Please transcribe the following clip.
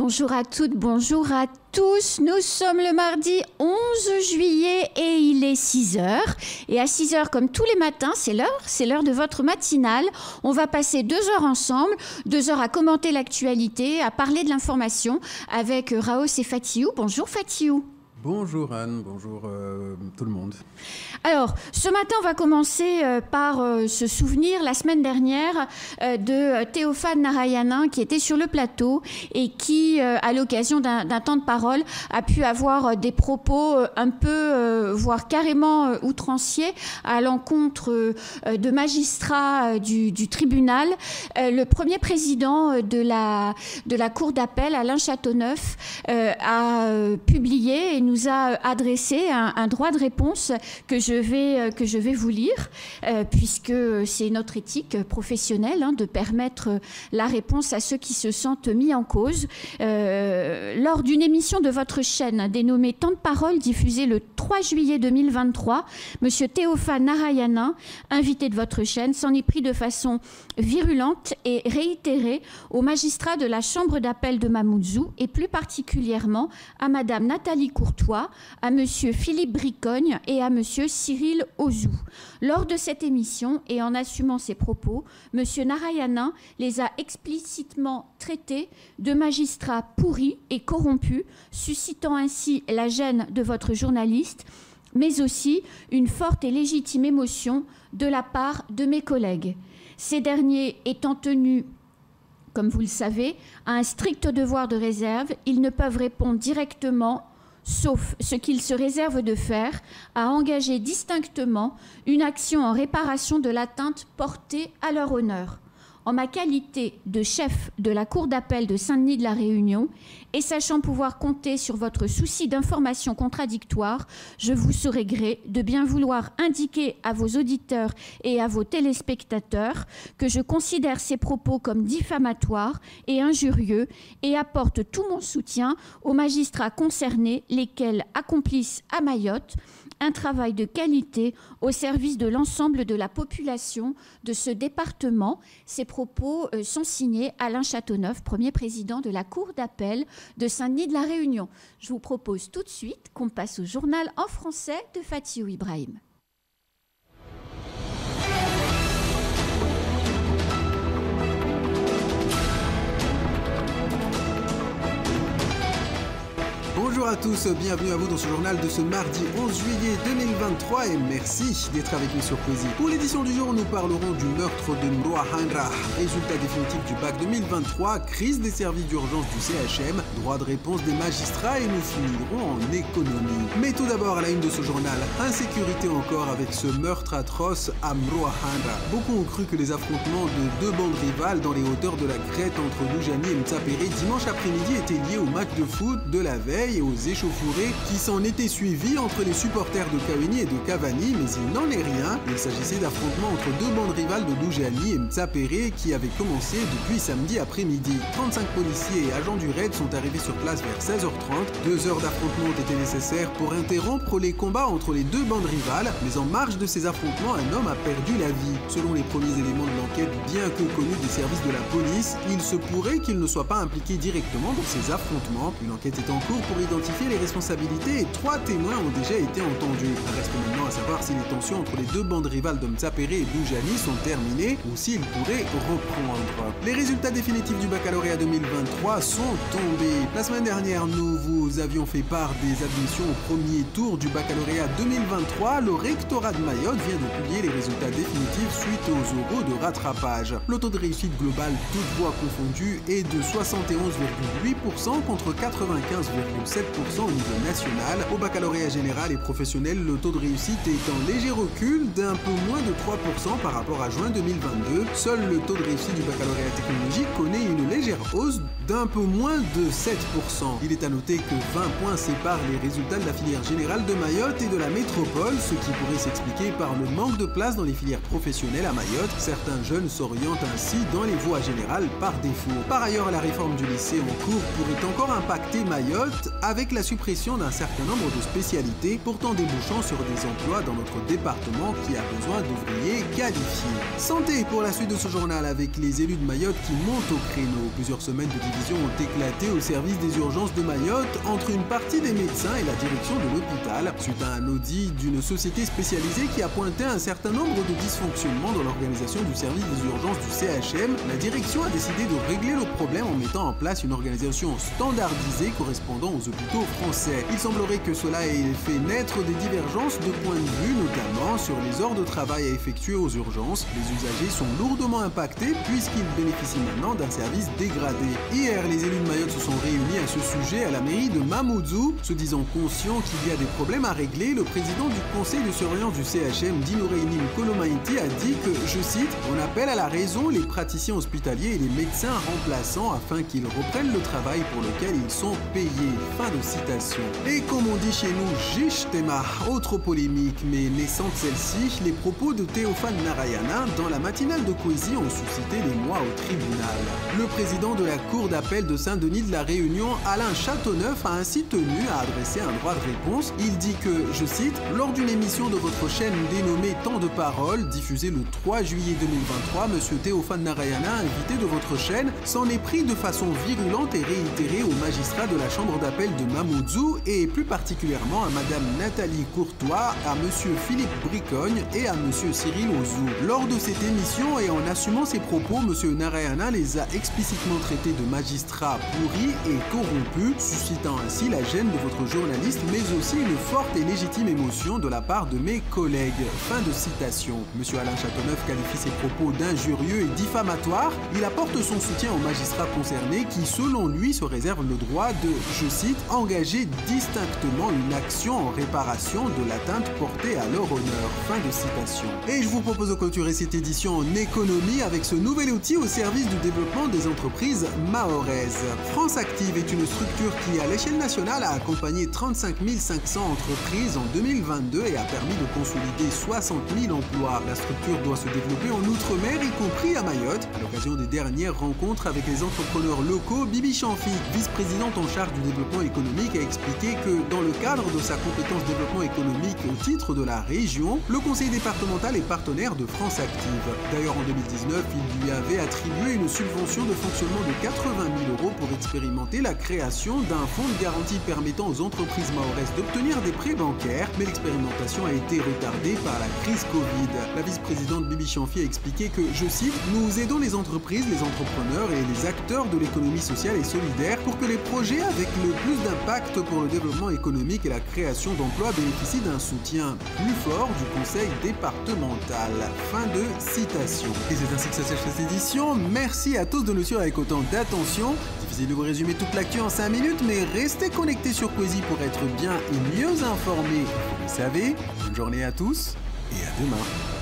Bonjour à toutes, bonjour à tous. Nous sommes le mardi 11 juillet et il est 6 heures. Et à 6 heures, comme tous les matins, c'est l'heure de votre matinale. On va passer 2 heures ensemble, 2 heures à commenter l'actualité, à parler de l'information avec Raos et Fatiou. Bonjour Fatiou. Bonjour Anne, bonjour tout le monde. Alors, ce matin, on va commencer par se souvenir la semaine dernière de Théophane Narayanan qui était sur le plateau et qui, à l'occasion d'un temps de parole, a pu avoir des propos un peu, voire carrément outranciers à l'encontre de magistrats du tribunal. Le premier président de la Cour d'appel, Alain Châteauneuf, a publié et nous a adressé un droit de réponse que je vais vous lire, puisque c'est notre éthique professionnelle de permettre la réponse à ceux qui se sentent mis en cause. Lors d'une émission de votre chaîne dénommée Temps de parole, diffusée le 3 juillet 2023, M. Théophane Narayanan, invité de votre chaîne, s'en est pris de façon virulente et réitérée aux magistrats de la Chambre d'appel de Mamoudzou et plus particulièrement à Mme Nathalie Courtois, à M. Philippe Bricogne et à M. Cyril Ozou. Lors de cette émission et en assumant ses propos, M. Narayanan les a explicitement traités de magistrats pourris et corrompus, suscitant ainsi la gêne de votre journaliste, mais aussi une forte et légitime émotion de la part de mes collègues. Ces derniers étant tenus, comme vous le savez, à un strict devoir de réserve, ils ne peuvent répondre directement, sauf ce qu'ils se réservent de faire, à engager distinctement une action en réparation de l'atteinte portée à leur honneur. En ma qualité de chef de la Cour d'appel de Saint-Denis de la Réunion et sachant pouvoir compter sur votre souci d'information contradictoire, je vous saurai gré de bien vouloir indiquer à vos auditeurs et à vos téléspectateurs que je considère ces propos comme diffamatoires et injurieux et apporte tout mon soutien aux magistrats concernés, lesquels accomplissent à Mayotte un travail de qualité au service de l'ensemble de la population de ce département. Ces propos sont signés Alain Châteauneuf, premier président de la Cour d'appel de Saint-Denis de la Réunion. Je vous propose tout de suite qu'on passe au journal en français de Fatiou Ibrahim. Bonjour à tous, bienvenue à vous dans ce journal de ce mardi 11 juillet 2023 et merci d'être avec nous sur Poésie. Pour l'édition du jour, nous parlerons du meurtre de Mroahandra, résultat définitif du bac 2023, crise des services d'urgence du CHM, droit de réponse des magistrats et nous finirons en économie. Mais tout d'abord à la une de ce journal, insécurité encore avec ce meurtre atroce à Mroahandra. Beaucoup ont cru que les affrontements de deux bandes rivales dans les hauteurs de la crête entre Doujani et Mtsapéré dimanche après-midi étaient liés au match de foot de la veille et aux échauffourées qui s'en étaient suivis entre les supporters de Kaweni et de Cavani, mais il n'en est rien. Il s'agissait d'affrontements entre deux bandes rivales de Doujani et Mtsapéré qui avaient commencé depuis samedi après-midi. 35 policiers et agents du raid sont arrivés sur place vers 16h30. 2 heures d'affrontement ont été nécessaires pour interrompre les combats entre les deux bandes rivales, mais en marge de ces affrontements, un homme a perdu la vie. Selon les premiers éléments de l'enquête, bien que connus des services de la police, il se pourrait qu'il ne soit pas impliqué directement dans ces affrontements. Une enquête est en cours pour identifier les responsabilités et 3 témoins ont déjà été entendus. Il reste maintenant à savoir si les tensions entre les deux bandes rivales de Mtsapéré et Doujani sont terminées ou s'ils pourraient reprendre. Les résultats définitifs du baccalauréat 2023 sont tombés. La semaine dernière, nous vous avions fait part des admissions au premier tour du baccalauréat 2023. Le rectorat de Mayotte vient de publier les résultats définitifs suite aux oraux de rattrapage. Le taux de réussite globale, toutes voies confondues, est de 71,8% contre 95,7% au niveau national. Au baccalauréat général et professionnel, le taux de réussite est en léger recul d'un peu moins de 3% par rapport à juin 2022. Seul le taux de réussite du baccalauréat technologique connaît une légère hausse d'un peu moins de 7%. Il est à noter que 20 points séparent les résultats de la filière générale de Mayotte et de la métropole, ce qui pourrait s'expliquer par le manque de place dans les filières professionnelles à Mayotte. Certains jeunes s'orientent ainsi dans les voies générales par défaut. Par ailleurs, la réforme du lycée en cours pourrait encore impacter Mayotte avec avec la suppression d'un certain nombre de spécialités, pourtant débouchant sur des emplois dans notre département qui a besoin d'ouvriers qualifiés. Santé pour la suite de ce journal avec les élus de Mayotte qui montent au créneau. Plusieurs semaines de division ont éclaté au service des urgences de Mayotte entre une partie des médecins et la direction de l'hôpital, suite à un audit d'une société spécialisée qui a pointé un certain nombre de dysfonctionnements dans l'organisation du service des urgences du CHM. La direction a décidé de régler le problème en mettant en place une organisation standardisée correspondant aux hôpitaux français. Il semblerait que cela ait fait naître des divergences de points de vue, notamment sur les heures de travail à effectuer aux urgences. Les usagers sont lourdement impactés puisqu'ils bénéficient maintenant d'un service dégradé. Hier, les élus de Mayotte se sont réunis à ce sujet à la mairie de Mamoudzou. Se disant conscient qu'il y a des problèmes à régler, le président du conseil de surveillance du CHM, Dinoreinim Kolomaïti, a dit que, je cite, « On appelle à la raison les praticiens hospitaliers et les médecins remplaçants afin qu'ils reprennent le travail pour lequel ils sont payés. » Fin de citation. Et comme on dit chez nous, Jishtema, autre polémique, mais naissante celle-ci, les propos de Théophane Narayana dans la matinale de Kwesi ont suscité des mois au tribunal. Le président de la Cour d'appel de Saint-Denis de la Réunion, Alain Châteauneuf, a ainsi tenu à adresser un droit de réponse. Il dit que, je cite, « Lors d'une émission de votre chaîne dénommée Temps de parole, diffusée le 3 juillet 2023, M. Théophane Narayana, invité de votre chaîne, s'en est pris de façon virulente et réitérée aux magistrats de la chambre d'appel de Mamoudzou et plus particulièrement à Mme Nathalie Courtois, à M. Philippe Bricogne et à M. Cyril Ozou. Lors de cette émission et en assumant ses propos, M. Narayana les a explicitement traités de magistrats pourris et corrompus, suscitant ainsi la gêne de votre journaliste, mais aussi une forte et légitime émotion de la part de mes collègues. Fin de citation. M. Alain Châteauneuf qualifie ses propos d'injurieux et diffamatoires. Il apporte son soutien aux magistrats concernés qui, selon lui, se réservent le droit de, je cite, engager distinctement une action en réparation de l'atteinte portée à leur honneur. Fin de citation. Et je vous propose de clôturer cette édition en économie avec ce nouvel outil au service du développement des entreprises mahoraises. France Active est une structure qui, à l'échelle nationale, a accompagné 35 500 entreprises en 2022 et a permis de consolider 60 000 emplois. La structure doit se développer en Outre-mer, y compris à Mayotte. À l'occasion des dernières rencontres avec les entrepreneurs locaux, Bibi Chanfi, vice-présidente en charge du développement économique, a expliqué que, dans le cadre de sa compétence développement économique au titre de la région, le conseil départemental est partenaire de France Active. D'ailleurs, en 2019, il lui avait attribué une subvention de fonctionnement de 80 000 € pour expérimenter la création d'un fonds de garantie permettant aux entreprises mahoraises d'obtenir des prêts bancaires, mais l'expérimentation a été retardée par la crise Covid. La vice-présidente Bibi Chanfi a expliqué que, je cite, « Nous aidons les entreprises, les entrepreneurs et les acteurs de l'économie sociale et solidaire pour que les projets avec le plus d'impact pour le développement économique et la création d'emplois bénéficient d'un soutien plus fort du conseil départemental. » Fin de citation. Et c'est ainsi que ça sèche cette édition. Merci à tous de nous suivre avec autant d'attention. Difficile de vous résumer toute l'actu en 5 minutes, mais restez connectés sur Kwesi pour être bien et mieux informés. Vous le savez, bonne journée à tous et à demain.